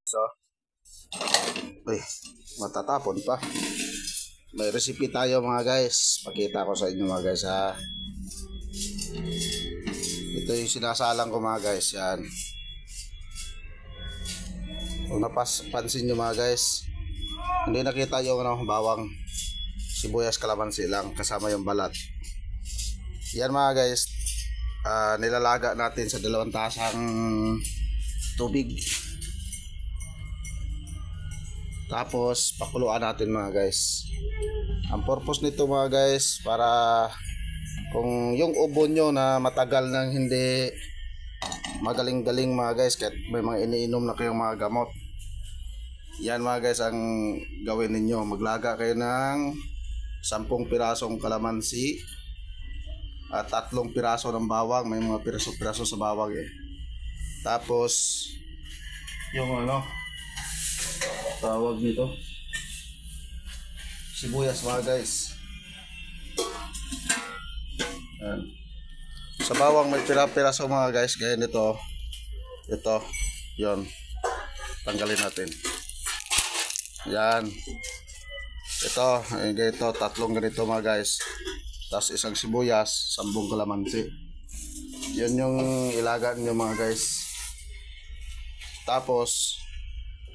So, uy, matatapon pa. May recipe tayo mga guys. Pakita ko sa inyo mga guys ha. Ito yung sinasalang ko mga guys. Yan. Kung napansin nyo mga guys, hindi nakita yung bawang, sibuyas, kalamansi lang kasama yung balat. Yan mga guys, nilalaga natin sa 2 tasang tubig. Tapos pakuluan natin mga guys. Ang purpose nito mga guys, para kung yung ubo nyo na matagal nang hindi magaling-galing mga guys, kahit may mga iniinom na kayong mga gamot, yan mga guys ang gawin ninyo. Maglaga kayo ng 10 pirasong kalamansi at 3 piraso ng bawang. May mga piraso-piraso sa bawang eh. Tapos yung tawag nito, sibuyas mga guys. Yan. Sa bawang may piraso mga guys, gaya nito. Ito, yon. Tanggalin natin. Yan. Ito, ganito, 3 ganito mga guys. Tapos 1 sibuyas, 10 kalamansi. Yun yung ilaga nyo mga guys. Tapos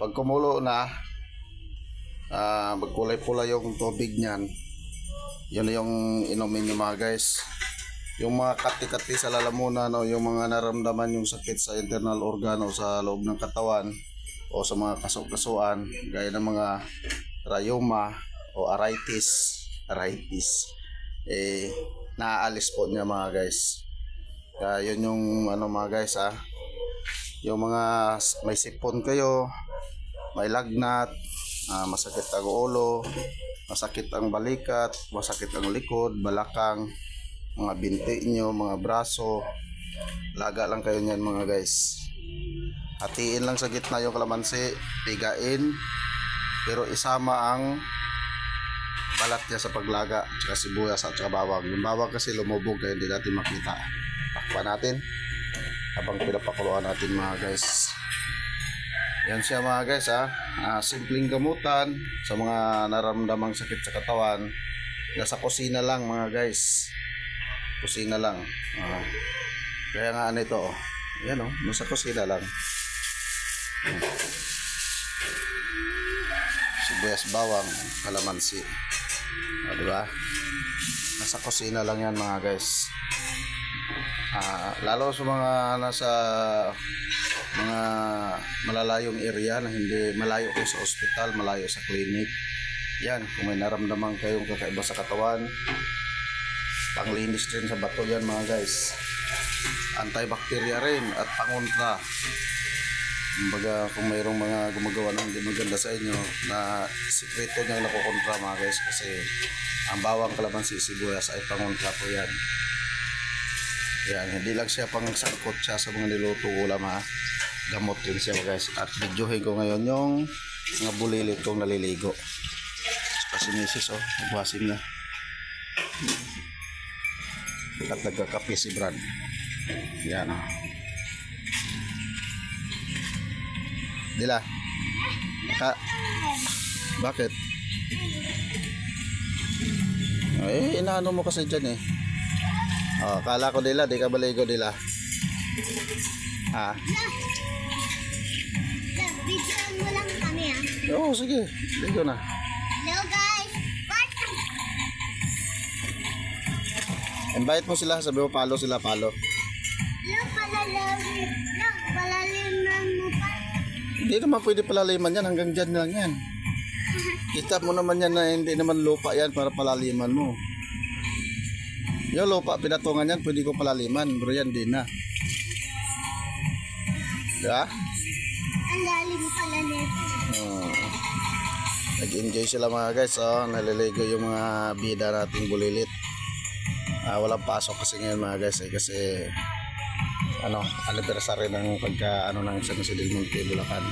pag kumulo na, magkulay-pula yung tubig niyan, yun na yung inumin nyo mga guys. Yung mga kati-kati sa lalamunan o yung mga naramdaman yung sakit sa internal organ o sa loob ng katawan o sa mga kaso-kasuan gaya ng mga rheuma o arthritis, naaalis po niya mga guys. Kaya yun yung mga guys yung mga may sipon kayo, may lagnat, masakit ang ulo, masakit ang balikat, masakit ang likod, balakang, mga binti nyo, mga braso, laga lang kayo nyan mga guys. Hatiin lang sa gitna yung kalamansi, pigain, pero isama ang balat niya sa paglaga, tsaka sibuyas at tsaka bawang. Yung bawang kasi lumubog kaya hindi natin makita. Takpan natin habang pinapakuluan natin mga guys. Yan siya mga guys simpleng gamutan sa mga nararamdamang sakit sa katawan. Nasa kusina lang mga guys. Kusina lang. Kaya nga ito yan nasa kusina lang. Sibuyas, bawang, kalamansi. Diba? Nasa kusina lang yan mga guys. Lalo sa mga nasa mga malalayong area na hindi malayo kayo sa ospital, malayo sa clinic. Yan, kung may naramdaman kayong kakaiba sa katawan, panglinis rin sa bato yan mga guys. Antibacteria rin at pangontra. Kumbaga kung mayroong mga gumagawa ng hindi maganda sa inyo, na sikreto niyang nakukontra mga guys, kasi ang bawang, kalamansi, sibuyas ay pangontra po yan. Yan, hindi lang siya pang sangkot siya sa mga niluto ulam gamot din siya guys. At videohin ko ngayon yung mga bulilit kong naliligo. Kasi misis nagwasim na. At nagkakape si Brad. Yan Dila. Bakit? Inaano mo kasi dyan kala ko Dila, di ka baligo Dila. Videoan mo lang kami Oo, sige. Ligo na. Hello guys. Invite mo sila, sabi mo follow sila, follow. Palaliman mo pa. Hindi naman pwede palaliman yan, hanggang dyan lang yan. Kita mo naman yan na hindi naman lupa yan para palaliman mo. Yung lupa, pinatungan yan, pwede ko palaliman. Pero yan, di na. Diba? Ang lalim pala nito. Nag-enjoy sila mga guys. Naliligo yung mga bida nating bulilit. Walang pasok kasi ngayon mga guys. Kasi anniversary ng pagka ng San Jose del Monte, Bulacan.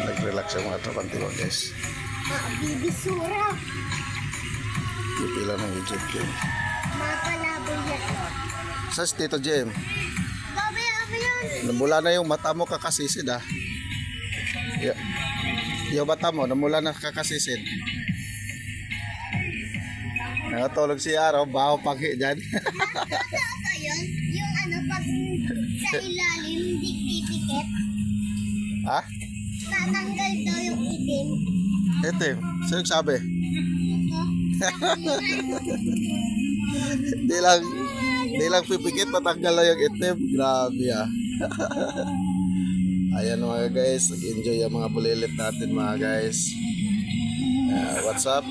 Nag-relax yung mga trapantiro guys. Bibisura. Pipila ng Egypt yun. Mapalaboy yan. Sa Tito Jim. Babi, yan. Namula na yung mata mo kakasisid ah. Yung mata mo, namula na kakasisid. Nakatulog si Araw, baho paghi dyan. Ano ba yun? Yung ano, pag sa ilalim, hindi pipikit. Ha? Tatanggal daw yung itim. Ito eh, sino sabi? Di lang pipikit, matanggal lang yung itim. Grabe ah. Ayan mga guys, enjoy yung mga bulilit natin mga guys. What's up?